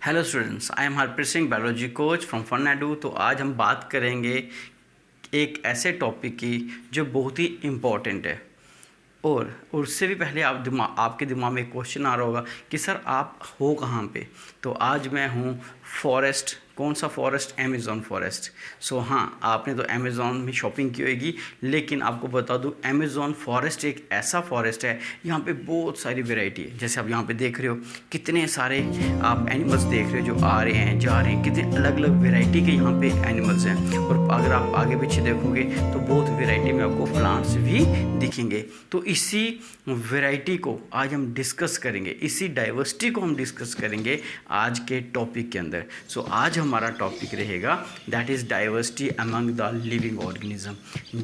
Hello students, I am Harpreet Singh, biology coach from Fun Edu. तो आज हम बात करेंगे एक ऐसे टॉपिक की जो बहुत ही इम्पॉर्टेंट है। और उससे भी पहले आपके दिमाग में एक क्वेश्चन आ रहा होगा कि सर आप हो कहाँ पे। तो आज मैं हूँ फॉरेस्ट। कौन सा फॉरेस्ट? Amazon forest. सो हाँ, आपने तो अमेज़ॉन में शॉपिंग की होगी, लेकिन आपको बता दूँ अमेज़ॉन फॉरेस्ट एक ऐसा फॉरेस्ट है, यहाँ पे बहुत सारी वैरायटी है। जैसे आप यहाँ पे देख रहे हो कितने सारे आप एनिमल्स देख रहे हो जो आ रहे हैं जा रहे हैं, कितने अलग अलग वैरायटी के यहाँ पे एनिमल्स हैं। और अगर आप आगे पीछे देखोगे तो बहुत वैरायटी में आपको प्लांट्स भी दिखेंगे। तो इसी वैरायटी को आज हम डिस्कस करेंगे, इसी डाइवर्सिटी को हम डिस्कस करेंगे आज के टॉपिक के अंदर। सो आज हमारा टॉपिक रहेगा that is diversity among the living organism,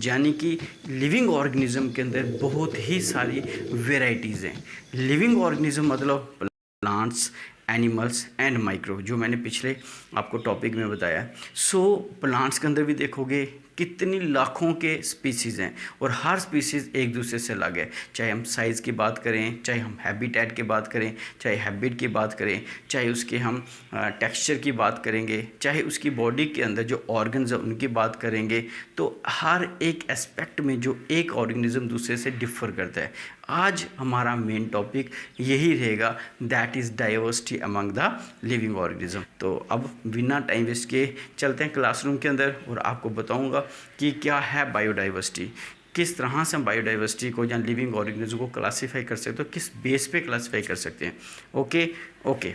यानी कि लिविंग ऑर्गेनिज्म के अंदर बहुत ही सारी वेराइटीज़ हैं। लिविंग ऑर्गेनिज्म मतलब प्लांट्स, एनिमल्स एंड माइक्रो, जो मैंने पिछले आपको टॉपिक में बताया। सो प्लांट्स के अंदर भी देखोगे कितनी लाखों के स्पीसीज़ हैं और हर स्पीसीज़ एक दूसरे से अलग है। चाहे हम साइज़ की बात करें, चाहे हम हैबिटेट की बात करें, चाहे हैबिट की बात करें, चाहे उसके हम टेक्सचर की बात करेंगे, चाहे उसकी बॉडी के अंदर जो ऑर्गन्स हैं उनकी बात करेंगे, तो हर एक एस्पेक्ट में जो एक ऑर्गेनिज्म दूसरे से डिफ़र करता है। आज हमारा मेन टॉपिक यही रहेगा, that is diversity among the living organism. तो अब बिना टाइम वेस्ट के चलते हैं क्लासरूम के अंदर और आपको बताऊंगा कि क्या है बायोडाइवर्सिटी, किस तरह से हम बायोडाइवर्सिटी को या लिविंग ऑर्गेनिज्म को क्लासीफाई कर सकते हो, किस बेस पे क्लासीफाई कर सकते हैं। ओके ओके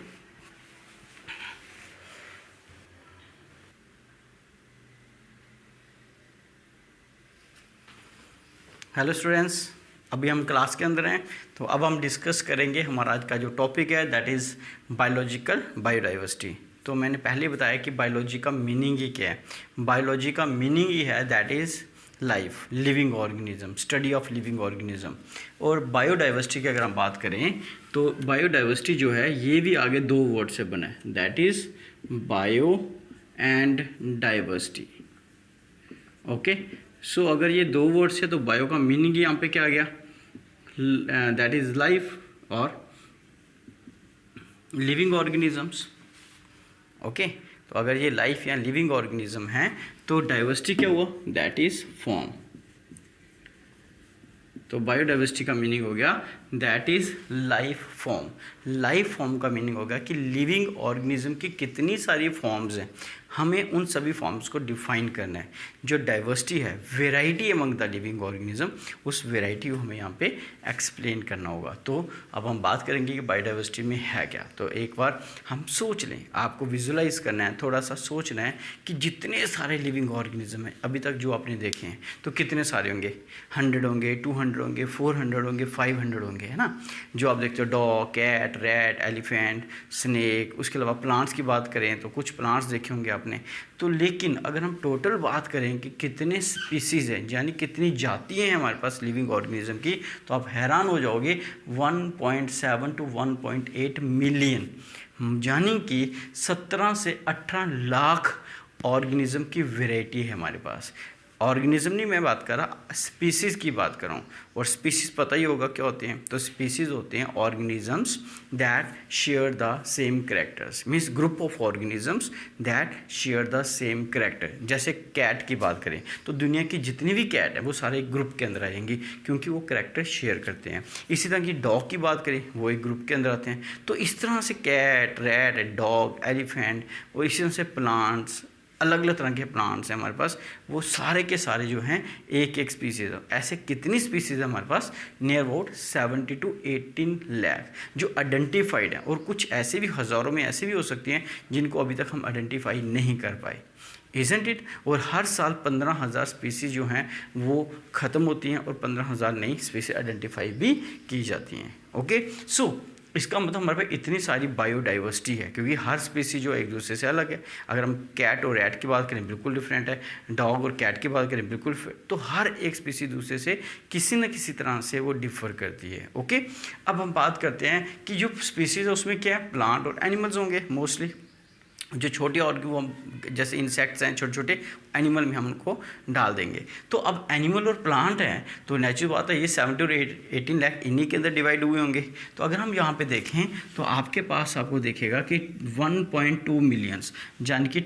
हेलो स्टूडेंट्स, अभी हम क्लास के अंदर हैं। तो अब हम डिस्कस करेंगे हमारा आज का जो टॉपिक है दैट इज़ बायोलॉजिकल बायोडाइवर्सिटी। तो मैंने पहले बताया कि बायोलॉजी का मीनिंग ही क्या है। बायोलॉजी का मीनिंग ही है that is life, living organism, study of living organism. और बायोडाइवर्सिटी की अगर हम बात करें तो बायोडाइवर्सिटी जो है ये भी आगे दो वर्ड से बना है, that is bio and diversity. Okay, so अगर ये दो वर्ड्स है तो बायो का मीनिंग यहाँ पे क्या आ गया, दैट इज लाइफ और लिविंग ऑर्गेनिजम्स। ओके, तो अगर ये लाइफ या लिविंग ऑर्गेनिज्म है तो डाइवर्सिटी क्या हुआ, दैट इज फॉर्म। तो बायोडाइवर्सिटी का मीनिंग हो गया that is life form. Life form का मीनिंग हो गया कि लिविंग ऑर्गेनिज्म की कितनी सारी फॉर्म्स हैं, हमें उन सभी फॉर्म्स को डिफाइन करना है। जो डाइवर्सिटी है, variety among the living organism, उस वेराइटी को हमें यहाँ पे एक्सप्लेन करना होगा। तो अब हम बात करेंगे कि बायोडाइवर्सिटी में है क्या। तो एक बार हम सोच लें, आपको विजुलाइज करना है, थोड़ा सा सोचना है कि जितने सारे लिविंग ऑर्गेनिज्म हैं अभी तक जो आपने देखे हैं तो कितने सारे होंगे, 100 होंगे, 200 होंगे, 400 होंगे, 500 होंगे, है ना। जो आप देखते हो dog, cat, rat, elephant, snake. उसके अलावा प्लांट्स की बात करें तो कुछ प्लांट्स देखे होंगे आपने। तो लेकिन अगर हम टोटल बात करें कि कितने स्पीसीज़ हैं, यानी कितनी जातियाँ हैं हमारे पास लिविंग ऑर्गेनिज्म की, तो आप हैरान हो जाओगे। 1.7 to 1.8 मिलियन, यानी कि 17 से 18 लाख ऑर्गेनिज्म की वैरायटी है हमारे पास। ऑर्गेनिज्म नहीं मैं बात कर रहा, स्पीसीज़ की बात कर रहा हूँ। और स्पीसीज़ पता ही होगा क्या होते हैं। तो स्पीसीज़ होते हैं organisms that share the same characters, means group of organisms that share the same character. जैसे कैट की बात करें तो दुनिया की जितनी भी कैट है वो सारे एक ग्रुप के अंदर आएंगी क्योंकि वो करेक्टर शेयर करते हैं। इसी तरह की डॉग की बात करें वो एक ग्रुप के अंदर आते हैं। तो इस तरह से कैट, रैट, डॉग, एलिफेंट और इसी तरह से प्लांट्स, अलग अलग तरह के प्लांट्स हैं हमारे पास, वो सारे के सारे जो हैं एक एक स्पीसीज़ है। ऐसे कितनी स्पीसीज़ है हमारे पास, नियर अबाउट 70 to 18 लाख जो आइडेंटिफाइड हैं। और कुछ ऐसे भी, हज़ारों में ऐसे भी हो सकती हैं जिनको अभी तक हम आइडेंटिफाई नहीं कर पाए, इज़न्ट इट। और हर साल 15,000 स्पीसीज़ जो हैं वो ख़त्म होती हैं और 15,000 नई स्पीसीज़ आइडेंटिफाई भी की जाती हैं। ओके, सो इसका मतलब हमारे पास इतनी सारी बायोडाइवर्सिटी है क्योंकि हर स्पीसी जो एक दूसरे से अलग है। अगर हम कैट और रैट की बात करें बिल्कुल डिफरेंट है, डॉग और कैट की बात करें बिल्कुल, तो हर एक स्पीसी दूसरे से किसी न किसी तरह से वो डिफ़र करती है। ओके, अब हम बात करते हैं कि जो स्पीसीज है उसमें क्या है, प्लांट और एनिमल्स होंगे मोस्टली। जो छोटे और वो जैसे इंसेक्ट्स हैं, छोटे छोटे एनिमल में हम उनको डाल देंगे। तो अब एनिमल और प्लांट हैं तो नेचुरल बात है ये 70 और 18 लाख इन्हीं के अंदर डिवाइड हुए होंगे। तो अगर हम यहाँ पे देखें तो आपके पास आपको दिखेगा कि 1.2 मिलियंस यानी कि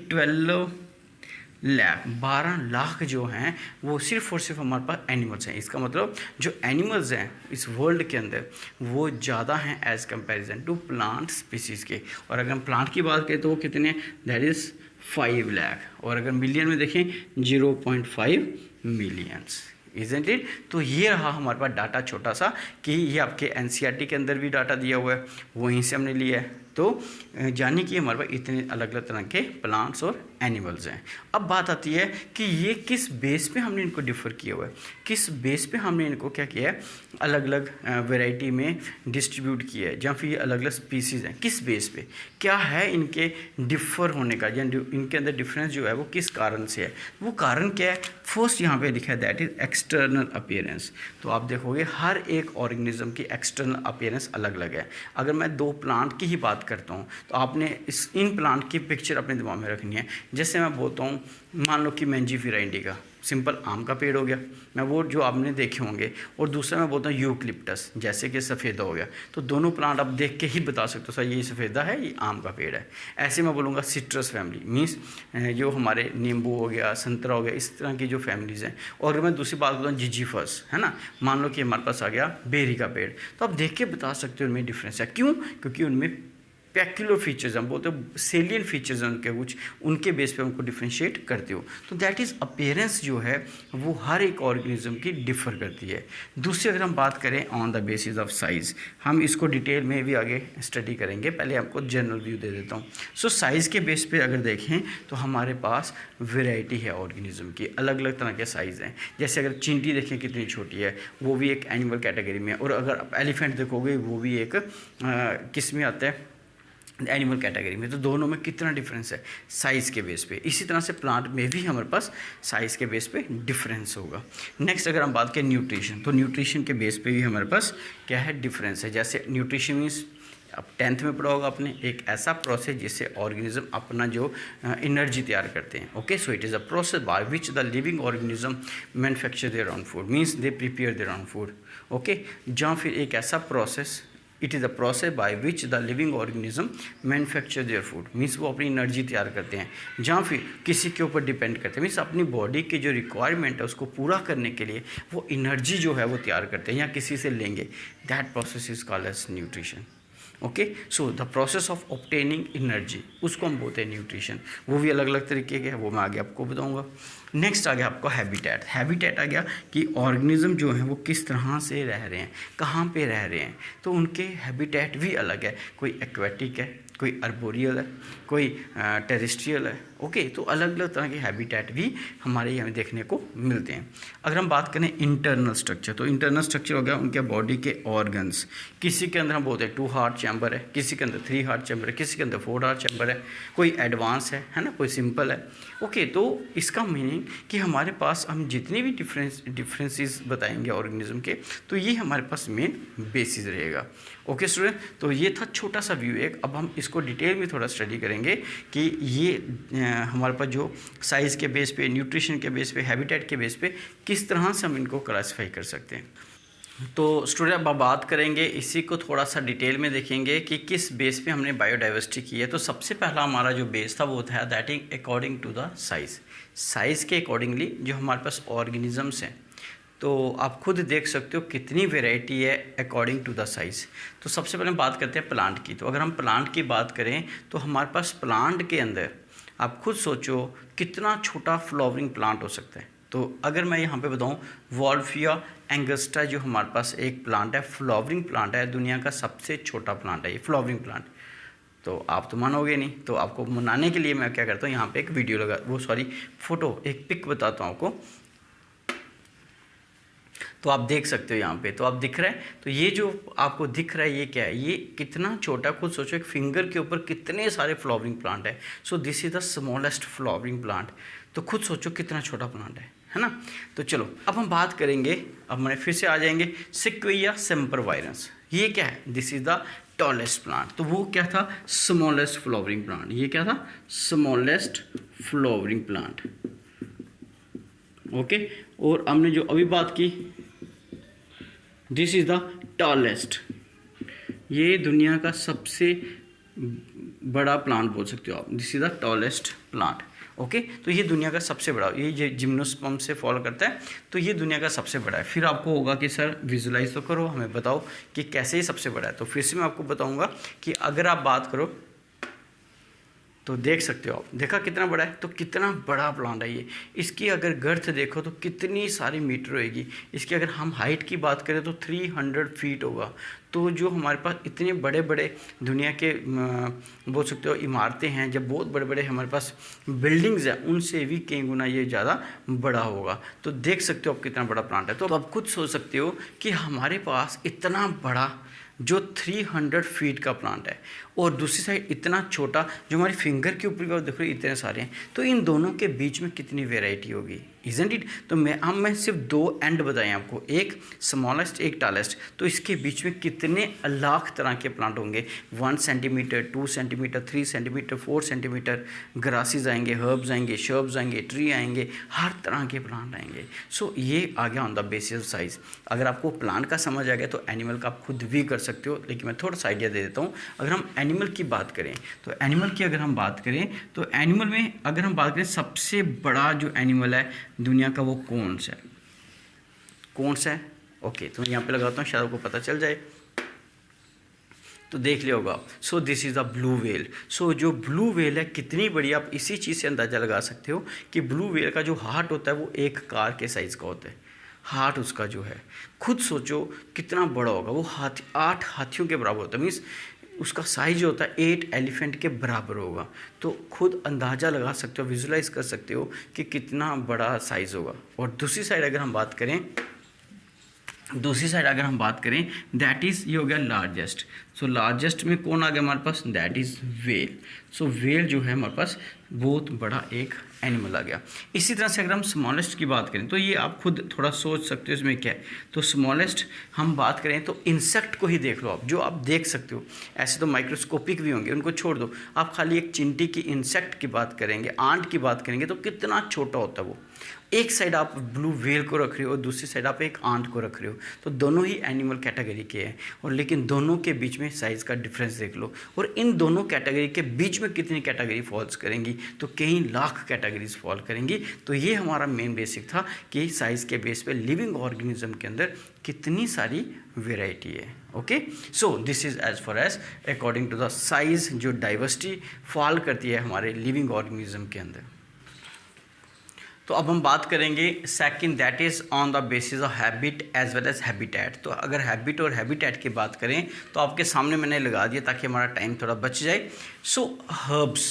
12 लाख जो हैं वो सिर्फ और सिर्फ हमारे पास एनिमल्स हैं। इसका मतलब जो एनिमल्स हैं इस वर्ल्ड के अंदर वो ज़्यादा हैं as comparison to plant species के। और अगर हम प्लांट की बात करें तो वो कितने, दैट इज़ 5 लाख, और अगर मिलियन में देखें 0.5 मिलियंस, इज़न्ट इट। तो ये रहा हमारे पास डाटा छोटा सा कि ये आपके एनसीईआरटी के अंदर भी डाटा दिया हुआ है, वहीं से हमने लिया है। तो जाने कि हमारे पास इतने अलग अलग तरह के प्लांट्स और एनिमल्स हैं। अब बात आती है कि ये किस बेस पे हमने इनको डिफ़र किया हुआ है, किस बेस पे हमने इनको क्या किया है, अलग अलग वैरायटी में डिस्ट्रीब्यूट किया है, जहाँ फिर ये अलग अलग स्पीसीज़ हैं, किस बेस पे, क्या है इनके डिफ़र होने का, या इनके अंदर डिफरेंस जो है वो किस कारण से है। वो कारण क्या है, फर्स्ट यहाँ पे लिखा है दैट इज़ एक्सटर्नल अपीयरेंस। तो आप देखोगे हर एक ऑर्गेनिज्म की एक्सटर्नल अपीयरेंस अलग अलग है। अगर मैं 2 प्लांट की ही बात करता हूँ तो आपने इन प्लांट की पिक्चर अपने दिमाग में रखनी है। जैसे मैं बोलता हूँ, मान लो कि मैंजीफेरा इंडिका, सिंपल आम का पेड़ हो गया, मैं वो जो आपने देखे होंगे, और दूसरा मैं बोलता हूँ यूकलिप्टस, जैसे कि सफ़ेदा हो गया। तो दोनों प्लांट आप देख के ही बता सकते हो सर ये सफ़ेदा है, ये आम का पेड़ है। ऐसे मैं बोलूँगा सिट्रस फैमिली, मीन्स जो हमारे नींबू हो गया, संतरा हो गया, इस तरह की जो फैमिलीज़ हैं। और अगर मैं दूसरी बात बताऊँ जिजीफस, है ना, मान लो कि हमारे पास आ गया बेरी का पेड़, तो आप देख के बता सकते हो उनमें डिफरेंस है। क्यों? क्योंकि उनमें पैक्यूलर फीचर्स, हम बोलते हैं सेलियन फीचर्स हैं उनके, कुछ उनके बेस पे हमको डिफ्रेंशिएट करते हो। तो दैट इज़ अपीयरेंस जो है वो हर एक ऑर्गेनिज्म की डिफ़र करती है। दूसरी अगर हम बात करें on the basis of size, हम इसको डिटेल में भी आगे स्टडी करेंगे, पहले आपको जनरल व्यू दे देता हूँ। सो साइज़ के बेस पे अगर देखें तो हमारे पास वेराइटी है ऑर्गेनिज्म की, अलग अलग तरह के साइज़ हैं। जैसे अगर चींटी देखें कितनी छोटी है, वो भी एक एनिमल कैटेगरी में है। और अगर आप एलिफेंट देखोगे वो भी एक किस में आता है, एनिमल कैटेगरी में। तो दोनों में कितना डिफरेंस है साइज़ के बेस पे। इसी तरह से प्लांट में भी हमारे पास साइज़ के बेस पे डिफरेंस होगा। नेक्स्ट अगर हम बात करें न्यूट्रिशन, तो न्यूट्रिशन के बेस पे भी हमारे पास क्या है, डिफरेंस है। जैसे न्यूट्रिशन मीन्स अब 10th में पढ़ा होगा आपने, एक ऐसा प्रोसेस जिससे ऑर्गेनिज्म अपना जो एनर्जी तैयार करते हैं। Okay, so it is a process by which the living organism manufacture their own food, means they prepare their own food. Okay, जहाँ फिर एक ऐसा process, it is a process by which the living organism manufacture their food, means वो अपनी energy तैयार करते हैं, जहाँ फिर किसी के ऊपर डिपेंड करते हैं, मीन्स अपनी बॉडी की जो रिक्वायरमेंट है उसको पूरा करने के लिए वो एनर्जी जो है वो तैयार करते हैं या किसी से लेंगे। That process is called as nutrition. Okay, so the process of obtaining energy, उसको हम बोलते हैं न्यूट्रिशन। वो भी अलग अलग तरीके के हैं, वो मैं आगे आपको बताऊंगा। नेक्स्ट आ गया आपका हैबिटेट। हैबिटेट आ गया कि ऑर्गेनिज्म जो है वो किस तरह से रह रहे हैं, कहाँ पे रह रहे हैं। तो उनके हैबिटेट भी अलग है, कोई एक्वेटिक है, कोई अर्बोरियल है, कोई टेरेस्ट्रियल है। ओके, तो अलग अलग तरह के हैबिटेट भी हमारे यहाँ देखने को मिलते हैं। अगर हम बात करें इंटरनल स्ट्रक्चर, तो इंटरनल स्ट्रक्चर हो गया उनके बॉडी के ऑर्गन्स। किसी के अंदर हम बोलते हैं 2 हार्ट चैम्बर है, किसी के अंदर 3 हार्ट चैम्बर है, किसी के अंदर 4 हार्ट चैम्बर है, कोई एडवांस है ना, कोई सिंपल है। ओके, तो इसका मीनिंग कि हमारे पास हम जितने भी डिफरेंसेस बताएंगे ऑर्गेनिज्म के, तो ये हमारे पास मेन बेसिस रहेगा। ओके स्टूडेंट, तो ये था छोटा सा व्यू एक। अब हम इसको डिटेल में थोड़ा स्टडी करेंगे कि ये हमारे पास जो साइज़ के बेस पे, न्यूट्रिशन के बेस पे, हैबिटेट के बेस पे किस तरह से हम इनको क्लासीफाई कर सकते हैं। तो स्टूडेंट अब बात करेंगे इसी को थोड़ा सा डिटेल में देखेंगे कि किस बेस पे हमने बायोडाइवर्सिटी की है। तो सबसे पहला हमारा जो बेस था वो था that is according to the size. Size के अकॉर्डिंगली जो हमारे पास ऑर्गेनिजम्स हैं, तो आप खुद देख सकते हो कितनी वेराइटी है अकॉर्डिंग टू द साइज़। तो सबसे पहले बात करते हैं प्लांट की। तो अगर हम प्लांट की बात करें तो हमारे पास प्लांट के अंदर आप खुद सोचो कितना छोटा फ्लावरिंग प्लांट हो सकता है। तो अगर मैं यहाँ पे बताऊँ, वॉल्फिया एंगस्टा जो हमारे पास एक प्लांट है, फ्लावरिंग प्लांट है, दुनिया का सबसे छोटा प्लांट है ये फ्लावरिंग प्लांट। तो आप तो मानोगे नहीं, तो आपको मनाने के लिए मैं क्या करता हूँ, यहाँ पे एक वीडियो लगा, फोटो, एक पिक बताता हूँ आपको। तो आप देख सकते हो यहाँ पे, तो आप दिख रहा है, तो ये जो आपको दिख रहा है ये क्या है, ये कितना छोटा, खुद सोचो एक फिंगर के ऊपर कितने सारे फ्लावरिंग प्लांट है। सो this is the smallest flowering plant. तो खुद सोचो कितना छोटा प्लांट है ना। तो चलो अब हम बात करेंगे, अब मैं फिर से आ जाएंगे सिक्विया सेम्परवायरेंस। ये क्या है, this is the tallest plant, तो वो क्या था, स्मॉलेस्ट फ्लावरिंग प्लांट। ये क्या था, स्मॉलेस्ट फ्लावरिंग प्लांट। ओके, और हमने जो अभी बात की, दिस इज द टॉलेस्ट, ये दुनिया का सबसे बड़ा प्लांट बोल सकते हो आप, this is the tallest plant. Okay, तो ये दुनिया का सबसे बड़ा, ये जिम्नोस्पर्म से फॉलो करता है, तो ये दुनिया का सबसे बड़ा है। फिर आपको होगा कि सर विजुलाइज तो करो, हमें बताओ कि कैसे ये सबसे बड़ा है। तो फिर से मैं आपको बताऊंगा कि अगर आप बात करो तो देख सकते हो आप, देखा कितना बड़ा है, तो कितना बड़ा प्लांट है ये। इसकी अगर गर्थ देखो तो कितनी सारी मीटर होएगी। इसकी अगर हम हाइट की बात करें तो 300 फीट होगा। तो जो हमारे पास इतने बड़े बड़े दुनिया के बोल सकते हो इमारतें हैं, जब बहुत बड़े बड़े हमारे पास बिल्डिंग्स हैं, उनसे भी कई गुना ये ज़्यादा बड़ा होगा। तो देख सकते हो आप कितना बड़ा प्लांट है। तो आप खुद सोच सकते हो कि हमारे पास इतना बड़ा जो 300 फीट का प्लांट है, और दूसरी साइड इतना छोटा जो हमारी फिंगर के ऊपर देखो इतने सारे हैं, तो इन दोनों के बीच में कितनी वेराइटी होगी, इजंट इट। तो मैं सिर्फ 2 एंड बताएं आपको, एक स्मॉलेस्ट एक टॉलेस्ट, तो इसके बीच में कितने लाख तरह के प्लांट होंगे। 1 centimetre, 2 centimetre, 3 centimetre, 4 centimetre, grasses आएंगे, हर्ब्स आएंगे, शर्ब्स आएंगे, ट्री आएंगे, हर तरह के प्लांट आएंगे। सो ये आ गया on the basis of size. अगर आपको प्लांट का समझ आ गया तो एनिमल का आप खुद भी कर सकते हो, लेकिन मैं थोड़ा सा आइडिया दे देता हूँ। अगर हम एनिमल की बात करें तो एनिमल की अगर हम बात करें तो एनिमल में अगर हम बात करें सबसे बड़ा जो एनिमल है दुनिया का, वो कौन सा है, कौन सा है। ओके, तो मैं यहाँ पे लगाता हूँ, शायद आपको पता चल जाए। तो देख लिया होगा आप। So this is the blue whale. So जो ब्लू व्हेल है कितनी बड़ी, आप इसी चीज़ से अंदाज़ा लगा सकते हो कि ब्लू व्हेल का जो हार्ट होता है वो एक कार के साइज़ का होता है। हार्ट उसका जो है, खुद सोचो कितना बड़ा होगा वो। 8 हाथियों के बराबर होता है, मीन्स उसका साइज जो होता है 8 एलिफेंट के बराबर होगा। तो खुद अंदाज़ा लगा सकते हो, विजुलाइज कर सकते हो कि कितना बड़ा साइज़ होगा। और दूसरी साइड अगर हम बात करें दैट इज़ ये हो गया लार्जेस्ट। सो लार्जेस्ट में कौन आ गया हमारे पास, that is whale. So whale जो है हमारे पास बहुत बड़ा एक एनिमल आ गया। इसी तरह से अगर हम स्मॉलेस्ट की बात करें तो ये आप खुद थोड़ा सोच सकते हो इसमें क्या है। तो स्मॉलेस्ट हम बात करें तो इंसेक्ट को ही देख लो आप, जो आप देख सकते हो। ऐसे तो माइक्रोस्कोपिक भी होंगे, उनको छोड़ दो, आप खाली एक चिंटी की इंसेक्ट की बात करेंगे, आंट की बात करेंगे, तो कितना छोटा होता है वो। एक साइड आप ब्लू व्हेल को रख रहे हो और दूसरी साइड आप एक आंट को रख रहे हो, तो दोनों ही एनिमल कैटेगरी के हैं, और लेकिन दोनों के बीच में साइज़ का डिफरेंस देख लो। और इन दोनों कैटेगरी के बीच में कितनी कैटेगरी फॉल्स करेंगी, तो कई लाख कैटेगरीज फॉल करेंगी। तो ये हमारा मेन बेसिक था कि साइज़ के बेस पे लिविंग ऑर्गेनिज्म के अंदर कितनी सारी वेराइटी है। Okay, so this is as far as according to the size जो डाइवर्सिटी फॉल करती है हमारे लिविंग ऑर्गेनिज्म के अंदर। तो अब हम बात करेंगे second, that is on the basis of habit as well as habitat. तो अगर हैबिट और हैबिटेट की बात करें तो आपके सामने मैंने लगा दिया ताकि हमारा टाइम थोड़ा बच जाए। सो हर्ब्स,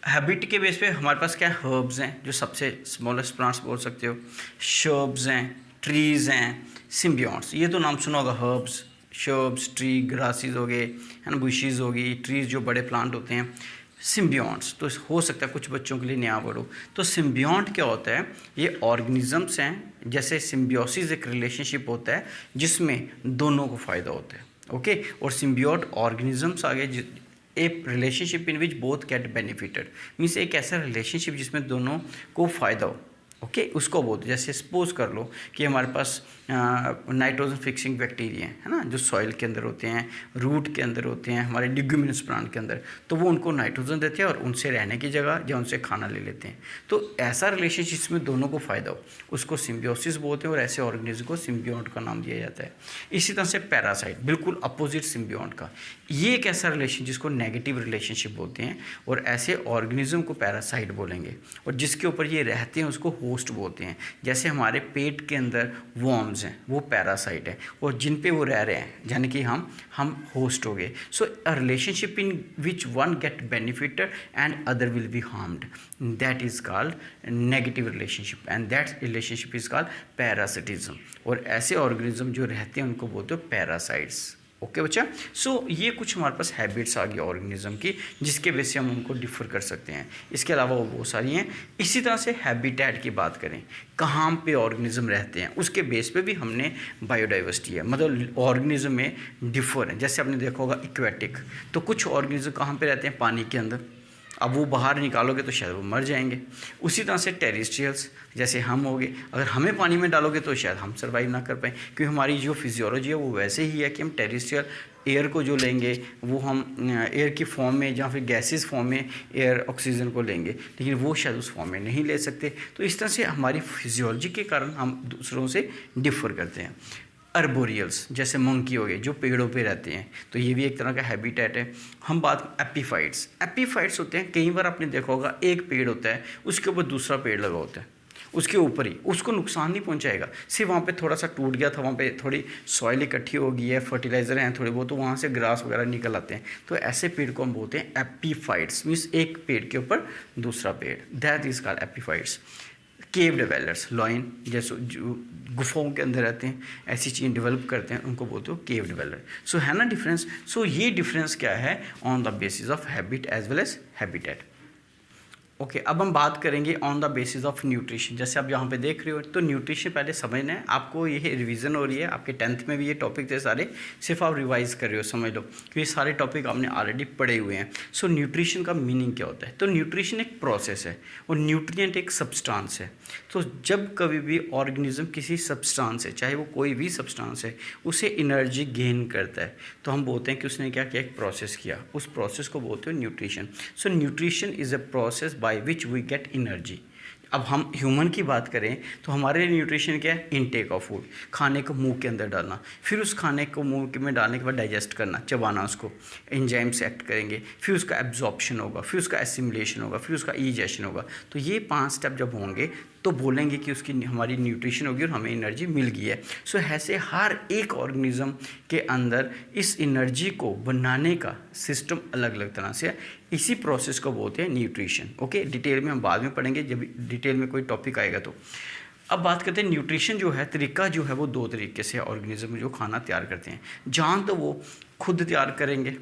हैबिट के बेस पे हमारे पास क्या हर्ब्स हैं, जो सबसे स्मॉलेस्ट प्लांट्स बोल सकते हो। शर्ब्स हैं, ट्रीज़ हैं, सिम्बियोट्स, ये तो नाम सुना होगा, हर्ब्स, शर्ब्स, ट्री, ग्रासेस हो गए, है ना, बुशेस हो गई, ट्रीज़ जो बड़े प्लांट होते हैं। सिम्बियोट्स, तो हो सकता है कुछ बच्चों के लिए नया वर्ड हो। तो सिम्बियोट क्या होता है, ये ऑर्गेनिजम्स हैं। जैसे सिम्बियोसिस एक रिलेशनशिप होता है जिसमें दोनों को फ़ायदा होता है। ओके, और सिम्बियोट ऑर्गेनिजम्स आगे ए relationship in which both get benefited, means एक ऐसा रिलेशनशिप जिसमें दोनों को फ़ायदा हो। ओके, उसको बोलते, जैसे सपोज कर लो कि हमारे पास नाइट्रोजन फिक्सिंग बैक्टीरिया है ना, जो सॉइल के अंदर होते हैं, रूट के अंदर होते हैं, हमारे लिग्यूमिनस प्लांट के अंदर, तो वो उनको नाइट्रोजन देते हैं और उनसे रहने की जगह या उनसे खाना ले लेते हैं। तो ऐसा रिलेशनशिप जिसमें दोनों को फ़ायदा हो उसको सिम्बियोसिस बोलते हैं, और ऐसे ऑर्गेनिज्म को सिम्बियोट का नाम दिया जाता है। इसी तरह से पैरासाइट, बिल्कुल अपोजिट सिम्बियोट का, ये एक ऐसा रिलेशन जिसको नेगेटिव रिलेशनशिप बोलते हैं, और ऐसे ऑर्गेनिज्म को पैरासाइट बोलेंगे। और जिसके ऊपर ये रहते हैं उसको होस्ट बोलते हैं। जैसे हमारे पेट के अंदर वॉर्म्स हैं, वो पैरासाइट है, और जिन पे वो रह रहे हैं यानी कि हम होस्ट हो गए। So a relationship in which one get benefited and other will be harmed, that is called negative relationship, and that relationship is called parasitism. और ऐसे ऑर्गेनिज्म जो रहते हैं उनको बोलते हो पैरासाइट्स। ओके बच्चा। सो ये कुछ हमारे पास हैबिट्स आ गई ऑर्गेनिज्म की, जिसके बेस से हम उनको डिफर कर सकते हैं। इसके अलावा वो बहुत सारी हैं। इसी तरह से हैबिटेट की बात करें, कहाँ पे ऑर्गेनिज्म रहते हैं, उसके बेस पे भी हमने बायोडाइवर्सिटी है, मतलब ऑर्गेनिज्म में डिफर है। जैसे आपने देखा होगा इक्वेटिक, तो कुछ ऑर्गेनिज्म कहाँ पे रहते हैं, पानी के अंदर। अब वो बाहर निकालोगे तो शायद वो मर जाएंगे। उसी तरह से टेरेस्ट्रियल्स जैसे हम हो गए, अगर हमें पानी में डालोगे तो शायद हम सर्वाइव ना कर पाएँ, क्योंकि हमारी जो फिजियोलॉजी है वो वैसे ही है कि हम टेरेस्ट्रियल एयर को जो लेंगे वो हम एयर की फॉर्म में या फिर गैसेस फॉर्म में एयर ऑक्सीजन को लेंगे, लेकिन वो शायद उस फॉर्म में नहीं ले सकते। तो इस तरह से हमारी फिजियोलॉजी के कारण हम दूसरों से डिफर करते हैं। अर्बोरियल्स जैसे मंकी हो गए जो पेड़ों पे रहते हैं, तो ये भी एक तरह का हैबिटेट है। हम बात एपीफाइट्स, एपीफाइट्स होते हैं, कई बार आपने देखा होगा एक पेड़ होता है उसके ऊपर दूसरा पेड़ लगा होता है, उसके ऊपर ही, उसको नुकसान नहीं पहुंचाएगा, सिर्फ वहाँ पे थोड़ा सा टूट गया था, वहाँ पे थोड़ी सॉइल इकट्ठी हो गई है, फर्टिलाइजर हैं थोड़े बहुत, तो वहाँ से ग्रास वगैरह निकल आते हैं। तो ऐसे पेड़ को हम बोलते हैं एपीफाइट्स, मीन्स एक पेड़ के ऊपर दूसरा पेड़, that is called epiphytes. Cave developers, lion जैसे जो गुफाओं के अंदर रहते हैं, ऐसी चीज़ डेवलप करते हैं, उनको बोलते हो केव डेवेलपर। सो है ना डिफरेंस। सो ये डिफरेंस क्या है, on the basis of habit as well as habitat. Okay, अब हम बात करेंगे on the basis of nutrition. जैसे आप यहाँ पे देख रहे हो, तो न्यूट्रिशन पहले समझना है आपको, ये रिवीजन हो रही है, आपके 10th में भी ये टॉपिक थे सारे, सिर्फ आप रिवाइज कर रहे हो, समझ लो, क्योंकि सारे टॉपिक आपने ऑलरेडी पढ़े हुए हैं। सो न्यूट्रिशन का मीनिंग क्या होता है, तो न्यूट्रिशन एक प्रोसेस है और न्यूट्रिएंट एक सब्सटेंस है। तो जब कभी भी ऑर्गेनिज्म किसी सब्सटेंस है, चाहे वो कोई भी सब्सटेंस है, उसे एनर्जी गेन करता है, तो हम बोलते हैं कि उसने क्या किया, एक प्रोसेस किया, उस प्रोसेस को बोलते हो nutrition. So nutrition is a process by which we get energy. अब हम ह्यूमन की बात करें तो हमारे लिए न्यूट्रिशन क्या है, इनटेक ऑफ फूड, खाने को मुंह के अंदर डालना, फिर उस खाने को मुंह में डालने के बाद डाइजेस्ट करना, चबाना, उसको एंजाइम्स एक्ट करेंगे, फिर उसका एब्जॉर्प्शन होगा, फिर उसका एसिमुलेशन होगा, फिर उसका इजेशन होगा। तो ये 5 स्टेप जब होंगे तो बोलेंगे कि उसकी हमारी न्यूट्रिशन होगी और हमें एनर्जी मिल गई है। सो ऐसे हर एक ऑर्गेनिज्म के अंदर इस एनर्जी को बनाने का सिस्टम अलग अलग तरह से है, इसी प्रोसेस को बोलते हैं न्यूट्रिशन। ओके, डिटेल में हम बाद में पढ़ेंगे जब डिटेल में कोई टॉपिक आएगा तो। अब बात करते हैं न्यूट्रिशन जो है, तरीका जो है वो 2 तरीके से ऑर्गेनिज्म जो खाना तैयार करते हैं। जहाँ तो वो खुद तैयार करेंगे,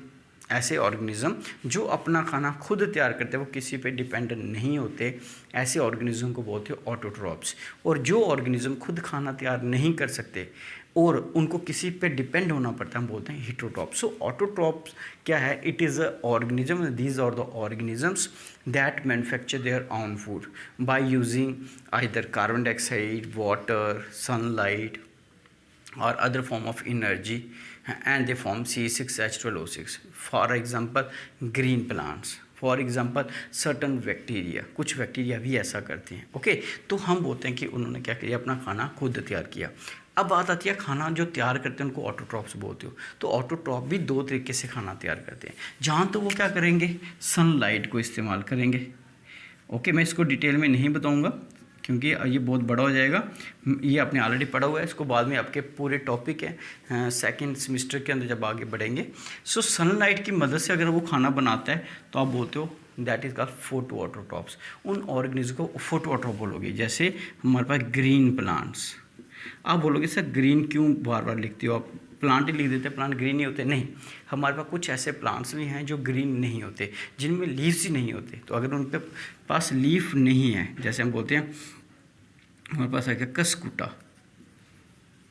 ऐसे ऑर्गेनिज्म जो अपना खाना खुद तैयार करते हैं, वो किसी पे डिपेंडेंट नहीं होते, ऐसे ऑर्गेनिज्म को बोलते हैं ऑटोट्रॉप्स। और जो ऑर्गेनिज्म खुद खाना तैयार नहीं कर सकते और उनको किसी पे डिपेंड होना पड़ता है, हम बोलते हैं हीटरोट्रॉप्स। सो ऑटोट्रॉप्स क्या है, it is a organism, these are the organisms that manufacture their own food by using either carbon dioxide, water, sunlight or other form of energy, and they form C6H12O6. For example, green plants, for example certain bacteria, कुछ bacteria भी ऐसा करते हैं। Okay, तो हम बोलते हैं कि उन्होंने क्या किया, अपना खाना खुद तैयार किया। अब बात आती है खाना जो तैयार करते हैं उनको ऑटोट्रॉप्स बोलते हो। तो ऑटोट्रॉप भी 2 तरीके से खाना तैयार करते हैं। जहाँ तो वो क्या करेंगे, सनलाइट को इस्तेमाल करेंगे। ओके, मैं इसको डिटेल में नहीं बताऊँगा क्योंकि ये बहुत बड़ा हो जाएगा, ये आपने ऑलरेडी पढ़ा हुआ है, इसको बाद में आपके पूरे टॉपिक है 2nd सेमेस्टर के अंदर जब आगे बढ़ेंगे। सो सनलाइट की मदद से अगर वो खाना बनाता है तो आप बोलते हो दैट इज़ कॉल्ड फोटोऑटोट्रॉप्स। उन ऑर्गेनिज्म को फोटोऑटोट्रॉप बोलोगे। जैसे हमारे पास ग्रीन प्लांट्स, आप बोलोगे सर ग्रीन क्यों बार बार लिखते हो आप, प्लांट ही लिख देते हैं, प्लांट ग्रीन नहीं होते। नहीं, हमारे पास कुछ ऐसे प्लांट्स भी हैं जो ग्रीन नहीं होते, जिनमें लीव्स ही नहीं होते। तो अगर उनके पास लीफ नहीं है, जैसे हम बोलते हैं हमारे पास आ गया कसकुटा,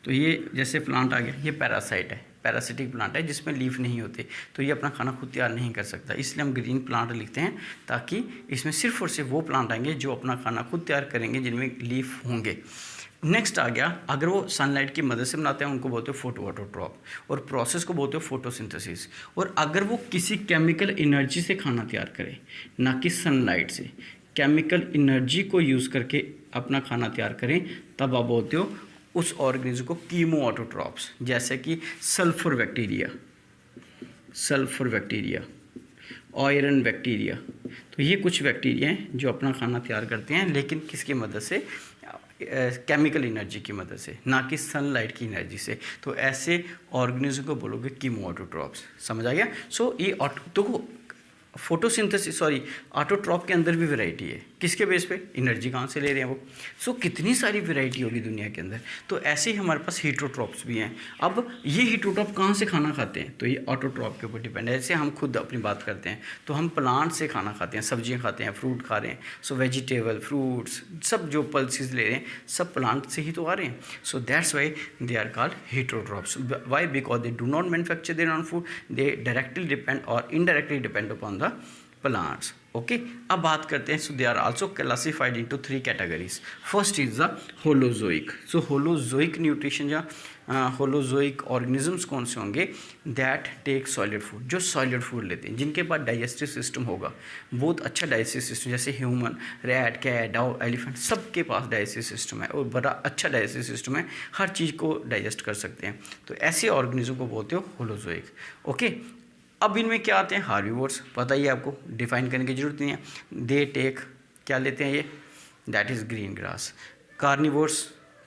तो ये जैसे प्लांट आ गया, ये पैरासाइट है, पैरासिटिक प्लांट है जिसमें लीफ नहीं होते, तो ये अपना खाना खुद तैयार नहीं कर सकता। इसलिए हम ग्रीन प्लांट लिखते हैं, ताकि इसमें सिर्फ और सिर्फ वो प्लांट आएंगे जो अपना खाना खुद तैयार करेंगे, जिनमें लीफ होंगे। नेक्स्ट आ गया, अगर वो सनलाइट की मदद से बनाते हैं उनको बोलते हो फोटोऑटोट्रॉप, और प्रोसेस को बोलते हो फोटोसिंथेसिस। और अगर वो किसी केमिकल एनर्जी से खाना तैयार करे, ना कि सनलाइट से, केमिकल एनर्जी को यूज़ करके अपना खाना तैयार करें, तब आप बोलते हो उस ऑर्गेनिज्म को कीमोऑटोट्रॉप्स। जैसे कि सल्फर बैक्टीरिया, आयरन बैक्टीरिया, तो ये कुछ बैक्टीरिया हैं जो अपना खाना तैयार करते हैं, लेकिन किसकी मदद से, केमिकल एनर्जी की मदद से, ना कि सनलाइट की एनर्जी से। तो ऐसे ऑर्गेनिज्म को बोलोगे कीमोऑटोट्रॉप्स। समझ आ गया। सो ये तो फोटोसिंथेसिस सॉरी ऑटोट्रॉप के अंदर भी वैरायटी है। किसके बेस पे? एनर्जी कहाँ से ले रहे हैं वो। सो कितनी सारी वैरायटी होगी दुनिया के अंदर। तो ऐसे ही हमारे पास हीटरोट्रॉप्स भी हैं। अब ये हीटरोट्रॉप कहाँ से खाना खाते हैं? तो ये ऑटोट्रॉप के ऊपर डिपेंड है। जैसे हम खुद अपनी बात करते हैं तो हम प्लांट से खाना खाते हैं, सब्जियाँ खाते हैं, फ्रूट खा रहे हैं। सो वेजिटेबल, फ्रूट्स, सब जो पल्सेस ले रहे हैं सब प्लांट से ही तो आ रहे हैं। So that's why they are called heterotrophs. Why? Because they do not manufacture their own food, they directly depend और indirectly depend upon the plants. Okay, अब बात करते हैं. So they are also classified into 3 categories. First is the holozoic. So holozoic nutrition या holozoic organisms कौन से होंगे? That take solid food, जो solid food लेते हैं, जिनके पास डाइजेस्टिव सिस्टम होगा, बहुत अच्छा डाइजेस्टिव सिस्टम, जैसे human, rat, cat, dog, elephant, सबके पास डाइजेस्टिव सिस्टम है और बड़ा अच्छा डाइजेस्टिव सिस्टम है, हर चीज़ को डाइजेस्ट कर सकते हैं. तो ऐसे ऑर्गेनिज्म को बोलते हो होलोजोइक. ओके, अब इनमें क्या आते हैं? हार्बीवोर्स. पता ही है आपको, डिफाइन करने की जरूरत नहीं है. दे टेक, क्या लेते हैं ये? That is green grass. Carnivores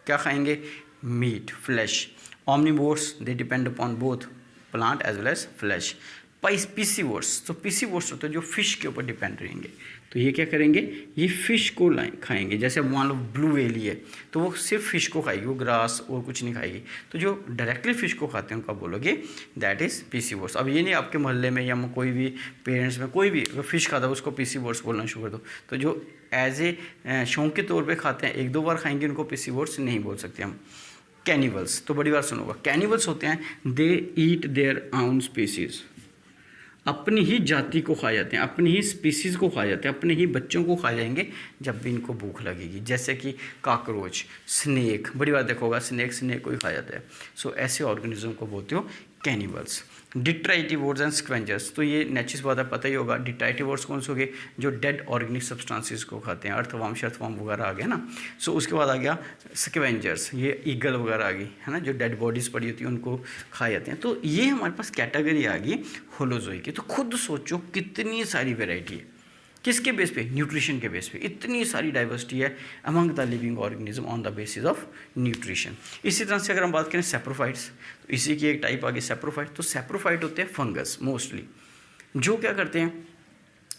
क्या खाएंगे? Meat, flesh. Omnivores they depend upon both plant as well as flesh. Piscivores, तो पीसीवोर्स होते हैं जो फिश के ऊपर डिपेंड रहेंगे. तो ये क्या करेंगे? ये फिश को खाएंगे. जैसे अब मान लो ब्लू व्हेल है तो वो सिर्फ फिश को खाएगी, वो ग्रास और कुछ नहीं खाएगी. तो जो डायरेक्टली फिश को खाते हैं उनका बोलोगे दैट इज़ पीसीवोर्स. अब ये नहीं आपके मोहल्ले में या कोई भी पेरेंट्स में कोई भी फिश खाता है उसको पीसीवोर्स बोलना शुरू कर दो. तो जो एज ए शौक के तौर पर खाते हैं, 1-2 बार खाएंगे, उनको पीसीवोर्स नहीं बोल सकते हम. कैनिवल्स, तो बड़ी बार सुनोगा. कैनिवल्स होते हैं दे ईट देयर ओन स्पीसीज, अपनी ही जाति को खा जाते हैं, अपनी ही स्पीसीज़ को खा जाते हैं, अपने ही बच्चों को खा जाएंगे जब भी इनको भूख लगेगी. जैसे कि काकरोच, स्नेक, बड़ी बार देखोगा स्नेक को ही खा जाता है. सो ऐसे ऑर्गेनिज्म को बोलते हो कैनिबल्स. डिट्राइटिवोर्स एंड स्क्वेंजर्स, तो ये नेचुरल बात है, पता ही होगा. डिट्राइटिवोर्स कौन से हो गए? जो डेड ऑर्गेनिक सब्सटेंसेस को खाते हैं, अर्थवर्म, शर्थवर्म वगैरह आ गया ना. सो उसके बाद आ गया स्क्वेंजर्स, ये ईगल वगैरह आ गई है ना, जो डेड बॉडीज़ पड़ी होती है उनको खाए जाते हैं. तो ये हमारे पास कैटेगरी आ गई होलोजोइक की. तो खुद सोचो कितनी सारी वेराइटी है. किसके बेस पे? न्यूट्रिशन के बेस पे. इतनी सारी डाइवर्सिटी है among the living organism on the basis of nutrition. इसी तरह से अगर हम बात करें सैप्रोफाइट्स, तो इसी की एक टाइप आ गई सैप्रोफाइट. तो सैप्रोफाइट होते हैं फंगस मोस्टली, जो क्या करते हैं?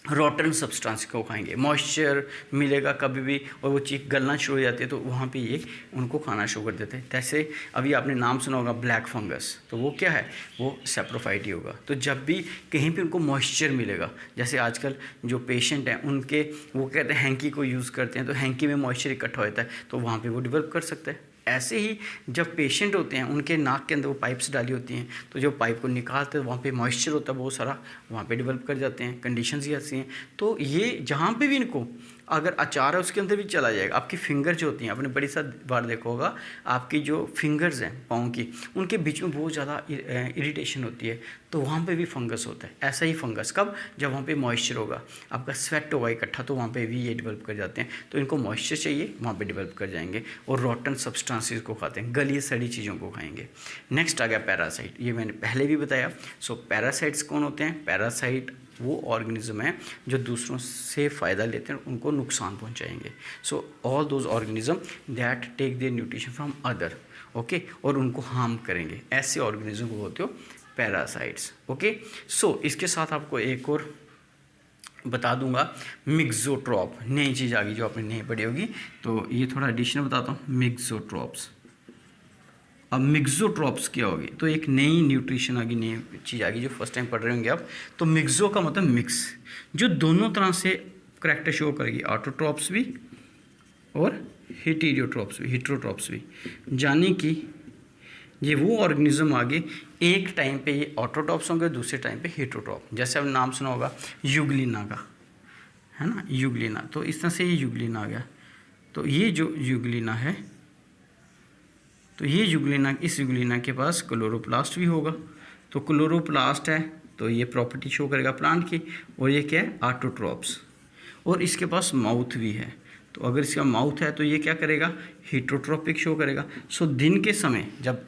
रॉटन सब्सटेंस को खाएंगे. मॉइस्चर मिलेगा कभी भी और वो चीज़ गलना शुरू हो जाती है तो वहाँ पे ये उनको खाना शुरू कर देते हैं. जैसे अभी आपने नाम सुना होगा ब्लैक फंगस, तो वो क्या है? वो सैप्रोफाइट ही होगा. तो जब भी कहीं पे उनको मॉइस्चर मिलेगा, जैसे आजकल जो पेशेंट हैं उनके वो कहते हैं हैंकी को यूज़ करते हैं, तो हैंकी में मॉइस्चर इकट्ठा होता है तो वहाँ पर वो डेवलप कर सकता है. ऐसे ही जब पेशेंट होते हैं उनके नाक के अंदर वो पाइप्स डाली होती हैं, तो जो पाइप को निकालते हैं वहाँ पे मॉइस्चर होता है बहुत सारा, वहाँ पे डेवलप कर जाते हैं. कंडीशंस ही ऐसी हैं. तो ये जहाँ पे भी इनको अगर अचार है उसके अंदर भी चला जाएगा. आपकी फिंगर जो होती हैं, आपने बड़ी सा बार देखा होगा, आपकी जो फिंगर्स हैं पाँव की, उनके बीच में बहुत ज़्यादा इरिटेशन होती है, तो वहाँ पे भी फंगस होता है. ऐसा ही फंगस कब? जब वहाँ पे मॉइस्चर होगा, आपका स्वेट होगा इकट्ठा, तो वहाँ पे भी ये डेवलप कर जाते हैं. तो इनको मॉइस्चर चाहिए, वहाँ पे डेवलप कर जाएंगे और रॉटन सब्सटेंसेस को खाते हैं, गली सड़ी चीज़ों को खाएंगे. नेक्स्ट आ गया पैरासाइट. ये मैंने पहले भी बताया. सो पैरासाइट्स कौन होते हैं? पैरासाइट वो ऑर्गेनिज्म है जो दूसरों से फ़ायदा लेते हैं, उनको नुकसान पहुंचाएंगे. So all those organism that take their nutrition from other, okay, और उनको हार्म करेंगे, ऐसे ऑर्गेनिज्म को बोलते हो पैरासाइट्स. ओके, सो इसके साथ आपको एक और बता दूंगा, मिक्सोट्रॉप, नई चीज़ आ गई जो आपने नहीं पढ़ी होगी, तो ये थोड़ा एडिशनल बताता हूँ. मिक्सोट्रॉप्स. अब मिक्सोट्रॉप्स क्या होगी? तो एक नई न्यूट्रिशन आ गई, नई चीज़ आ गई जो फर्स्ट टाइम पढ़ रहे होंगे आप. तो मिक्सो का मतलब मिक्स, जो दोनों तरह से करैक्टर शो करेगी, ऑटोट्रॉप्स भी और हेटेरोट्रॉप्स भी. जाने कि ये वो ऑर्गेनिज्म आगे एक टाइम पे ये ऑटोट्रॉप्स होंगे, दूसरे टाइम पे हेटेरोट्रॉप. जैसे अब नाम सुना होगा यूग्लिना का, है ना, यूग्लिना. तो इस तरह से ये यूग्लिना आ गया. तो ये जो यूग्लिना है, तो ये यूग्लिना, इस यूग्लिना के पास क्लोरोप्लास्ट भी होगा. तो क्लोरोप्लास्ट है तो ये प्रॉपर्टी शो करेगा प्लांट की. और ये क्या है? ऑटोट्रॉप्स. और इसके पास माउथ भी है. तो अगर इसका माउथ है तो ये क्या करेगा? हेटेरोट्रॉपिक शो करेगा. सो दिन के समय जब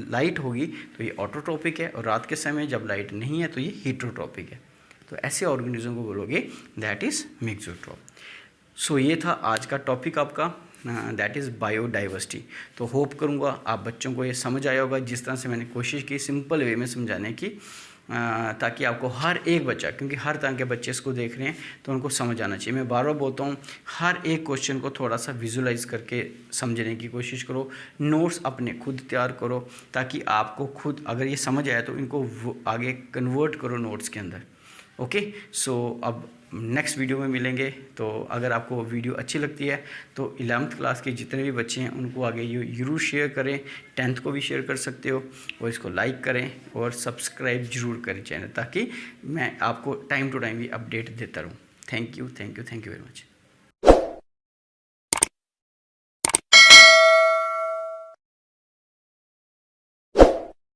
लाइट होगी तो ये ऑटोट्रॉपिक है, और रात के समय जब लाइट नहीं है तो ये हेटेरोट्रॉपिक है. तो ऐसे ऑर्गेनिज्म को बोलोगे दैट इज़ मिक्सोट्रॉप. सो ये था आज का टॉपिक आपका, दैट इज़ बायोडाइवर्सिटी. तो होप करूँगा आप बच्चों को ये समझ आया होगा, जिस तरह से मैंने कोशिश की सिंपल वे में समझाने की. ताकि आपको हर एक बच्चा, क्योंकि हर तरह के बच्चे इसको देख रहे हैं तो उनको समझ आना चाहिए। मैं बार बार बोलता हूँ, हर एक क्वेश्चन को थोड़ा सा विजुलाइज करके समझने की कोशिश करो, नोट्स अपने खुद तैयार करो, ताकि आपको खुद अगर ये समझ आया तो इनको आगे कन्वर्ट करो नोट्स के अंदर। ओके, सो अब नेक्स्ट वीडियो में मिलेंगे। तो अगर आपको वीडियो अच्छी लगती है तो 11th क्लास के जितने भी बच्चे हैं उनको आगे ये ज़रूर शेयर करें, 10th को भी शेयर कर सकते हो, और इसको लाइक करें और सब्सक्राइब ज़रूर करें चैनल, ताकि मैं आपको टाइम टू टाइम भी अपडेट देता रहूँ। Thank you very much.